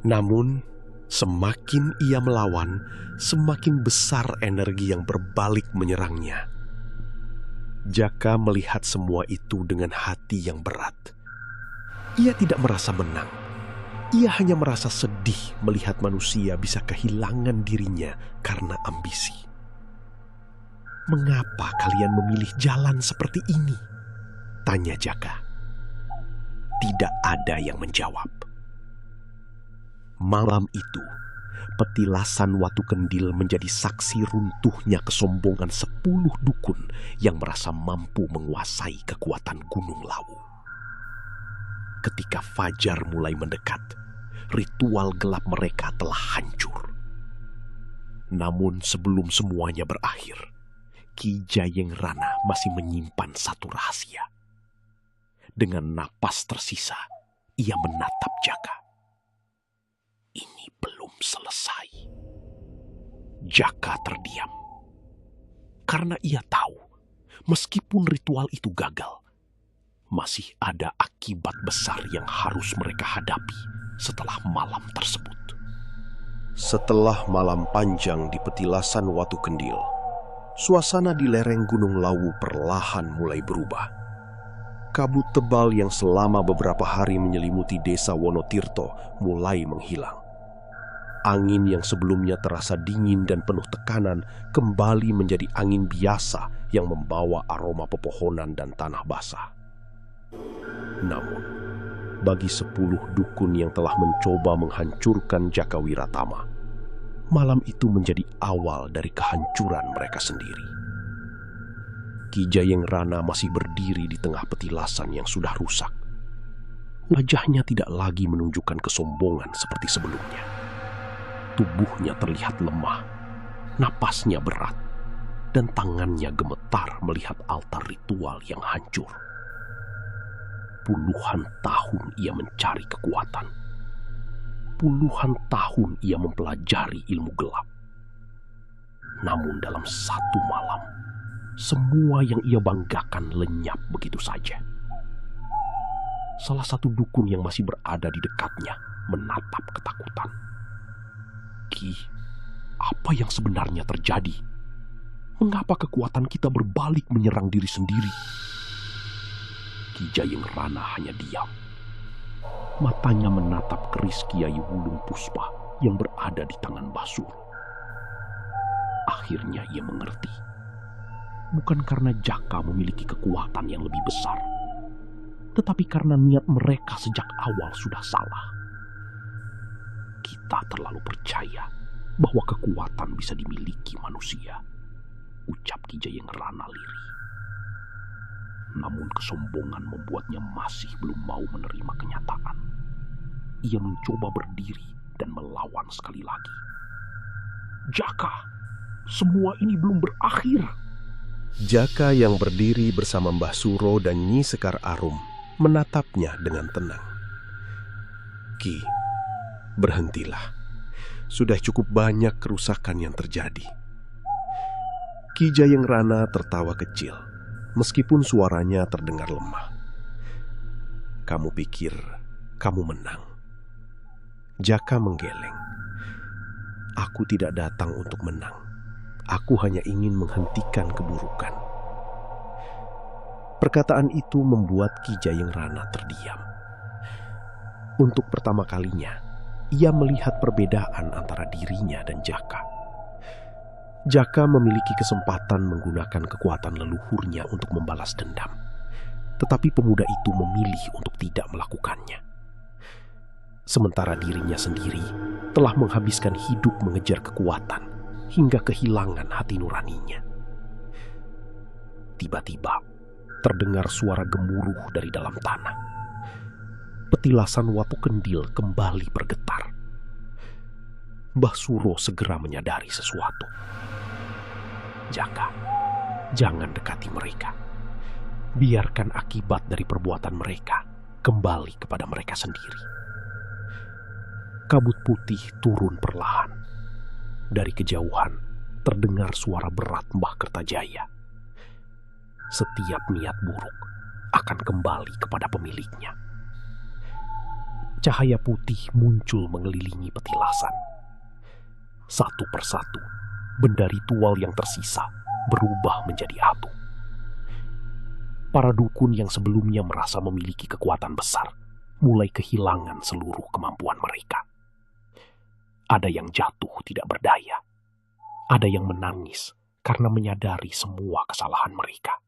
Namun, semakin ia melawan, semakin besar energi yang berbalik menyerangnya. Jaka melihat semua itu dengan hati yang berat. Ia tidak merasa menang. Ia hanya merasa sedih melihat manusia bisa kehilangan dirinya karena ambisi. Mengapa kalian memilih jalan seperti ini? Tanya Jaka. Tidak ada yang menjawab. Malam itu, petilasan Watu Kendil menjadi saksi runtuhnya kesombongan 10 dukun yang merasa mampu menguasai kekuatan Gunung Lawu. Ketika fajar mulai mendekat, ritual gelap mereka telah hancur. Namun sebelum semuanya berakhir, Ki Jayeng Rana masih menyimpan satu rahasia. Dengan napas tersisa, ia menatap Jaka. Ini belum selesai. Jaka terdiam. Karena ia tahu, meskipun ritual itu gagal, masih ada akibat besar yang harus mereka hadapi setelah malam tersebut. Setelah malam panjang di petilasan Watu Kendil, suasana di lereng Gunung Lawu perlahan mulai berubah. Kabut tebal yang selama beberapa hari menyelimuti desa Wonotirto mulai menghilang. Angin yang sebelumnya terasa dingin dan penuh tekanan kembali menjadi angin biasa yang membawa aroma pepohonan dan tanah basah. Namun, bagi 10 dukun yang telah mencoba menghancurkan Jaka Wiratama. Malam itu menjadi awal dari kehancuran mereka sendiri. Ki Jayengrana masih berdiri di tengah petilasan yang sudah rusak. Wajahnya tidak lagi menunjukkan kesombongan seperti sebelumnya. Tubuhnya terlihat lemah, napasnya berat, dan tangannya gemetar melihat altar ritual yang hancur. Puluhan tahun ia mencari kekuatan. Puluhan tahun ia mempelajari ilmu gelap. Namun dalam satu malam, semua yang ia banggakan lenyap begitu saja. Salah satu dukun yang masih berada di dekatnya menatap ketakutan. Ki, apa yang sebenarnya terjadi? Mengapa kekuatan kita berbalik menyerang diri sendiri? Ki Jayengrana hanya diam. Matanya menatap keris Kiai Wulung Puspa yang berada di tangan Basuro. Akhirnya ia mengerti. Bukan karena Jaka memiliki kekuatan yang lebih besar, tetapi karena niat mereka sejak awal sudah salah. Kita terlalu percaya bahwa kekuatan bisa dimiliki manusia, ucap Ki Jayengrana lirih. Namun kesombongan membuatnya masih belum mau menerima kenyataan. Ia mencoba berdiri dan melawan sekali lagi. Jaka, semua ini belum berakhir. Jaka yang berdiri bersama Mbah Suro dan Nyi Sekar Arum menatapnya dengan tenang. Ki, berhentilah. Sudah cukup banyak kerusakan yang terjadi. Ki Jayengrana tertawa kecil, meskipun suaranya terdengar lemah. Kamu pikir kamu menang? Jaka menggeleng. Aku tidak datang untuk menang. Aku hanya ingin menghentikan keburukan. Perkataan itu membuat Ki Jayengrana terdiam. Untuk pertama kalinya, ia melihat perbedaan antara dirinya dan Jaka. Jaka memiliki kesempatan menggunakan kekuatan leluhurnya untuk membalas dendam. Tetapi pemuda itu memilih untuk tidak melakukannya. Sementara dirinya sendiri telah menghabiskan hidup mengejar kekuatan hingga kehilangan hati nuraninya. Tiba-tiba terdengar suara gemuruh dari dalam tanah. Petilasan watu kendil kembali bergetar. Mbah Suro segera menyadari sesuatu. Jaka, jangan dekati mereka. Biarkan akibat dari perbuatan mereka kembali kepada mereka sendiri. Kabut putih turun perlahan. Dari kejauhan terdengar suara berat Mbah Kertajaya. Setiap niat buruk akan kembali kepada pemiliknya. Cahaya putih muncul mengelilingi petilasan. Satu persatu, benda ritual yang tersisa berubah menjadi abu. Para dukun yang sebelumnya merasa memiliki kekuatan besar mulai kehilangan seluruh kemampuan mereka. Ada yang jatuh tidak berdaya. Ada yang menangis karena menyadari semua kesalahan mereka.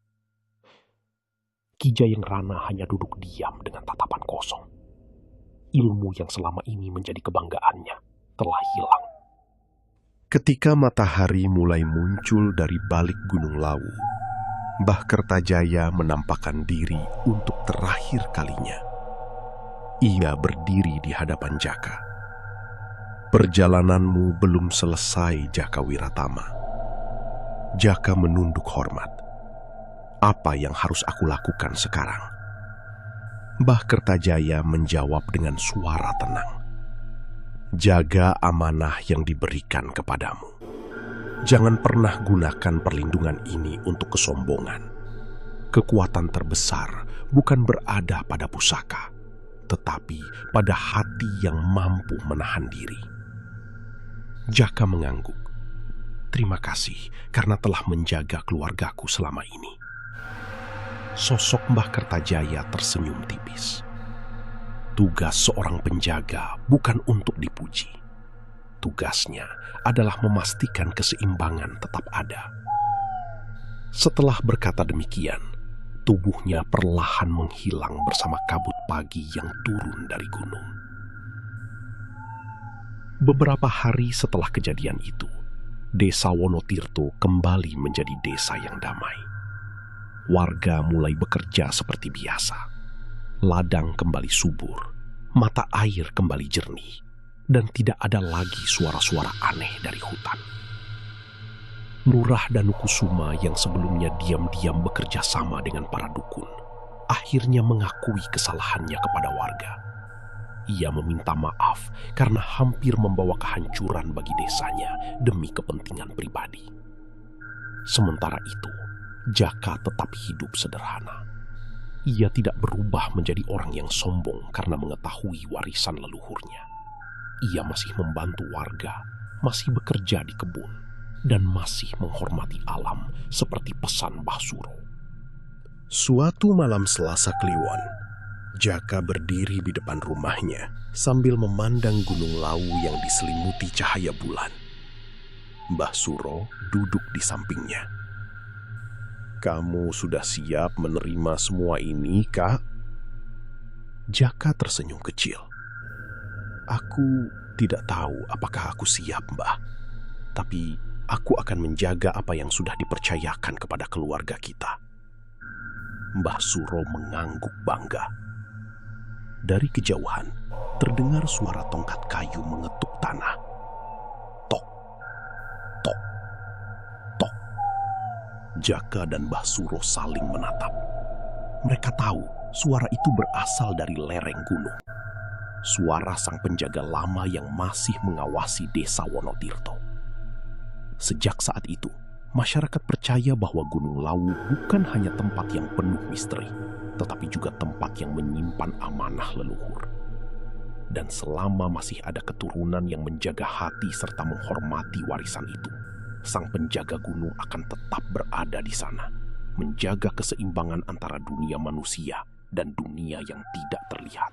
Ki Jayengrana hanya duduk diam dengan tatapan kosong. Ilmu yang selama ini menjadi kebanggaannya telah hilang. Ketika matahari mulai muncul dari balik Gunung Lawu, Mbah Kertajaya menampakkan diri untuk terakhir kalinya. Ia berdiri di hadapan Jaka. Perjalananmu belum selesai, Jaka Wiratama. Jaka menunduk hormat. Apa yang harus aku lakukan sekarang? Mbah Kertajaya menjawab dengan suara tenang. Jaga amanah yang diberikan kepadamu. Jangan pernah gunakan perlindungan ini untuk kesombongan. Kekuatan terbesar bukan berada pada pusaka, tetapi pada hati yang mampu menahan diri. Jaka mengangguk. Terima kasih karena telah menjaga keluargaku selama ini. Sosok Mbah Kertajaya tersenyum tipis. Tugas seorang penjaga bukan untuk dipuji. Tugasnya adalah memastikan keseimbangan tetap ada. Setelah berkata demikian, Tubuhnya perlahan menghilang bersama kabut pagi yang turun dari gunung. Beberapa hari setelah kejadian itu, Desa Wonotirto kembali menjadi desa yang damai. Warga mulai bekerja seperti biasa. Ladang kembali subur, mata air kembali jernih, dan tidak ada lagi suara-suara aneh dari hutan. Nurah Danukusuma yang sebelumnya diam-diam bekerja sama dengan para dukun, akhirnya mengakui kesalahannya kepada warga. Ia meminta maaf karena hampir membawa kehancuran bagi desanya demi kepentingan pribadi. Sementara itu, Jaka tetap hidup sederhana. Ia tidak berubah menjadi orang yang sombong karena mengetahui warisan leluhurnya. Ia masih membantu warga, masih bekerja di kebun, dan masih menghormati alam seperti pesan Mbah Suro. Suatu malam Selasa Kliwon, Jaka berdiri di depan rumahnya sambil memandang Gunung Lawu yang diselimuti cahaya bulan. Mbah Suro duduk di sampingnya. "Kamu sudah siap menerima semua ini, Kak?" Jaka tersenyum kecil. "Aku tidak tahu apakah aku siap, Mbah. Tapi aku akan menjaga apa yang sudah dipercayakan kepada keluarga kita." Mbah Suro mengangguk bangga. Dari kejauhan, terdengar suara tongkat kayu mengetuk tanah. Tok, tok, tok. Jaka dan Mbah Suro saling menatap. Mereka tahu suara itu berasal dari lereng gunung. Suara sang penjaga lama yang masih mengawasi Desa Wonotirto. Sejak saat itu, masyarakat percaya bahwa Gunung Lawu bukan hanya tempat yang penuh misteri, tetapi juga tempat yang menyimpan amanah leluhur. Dan selama masih ada keturunan yang menjaga hati serta menghormati warisan itu, sang penjaga gunung akan tetap berada di sana, menjaga keseimbangan antara dunia manusia dan dunia yang tidak terlihat.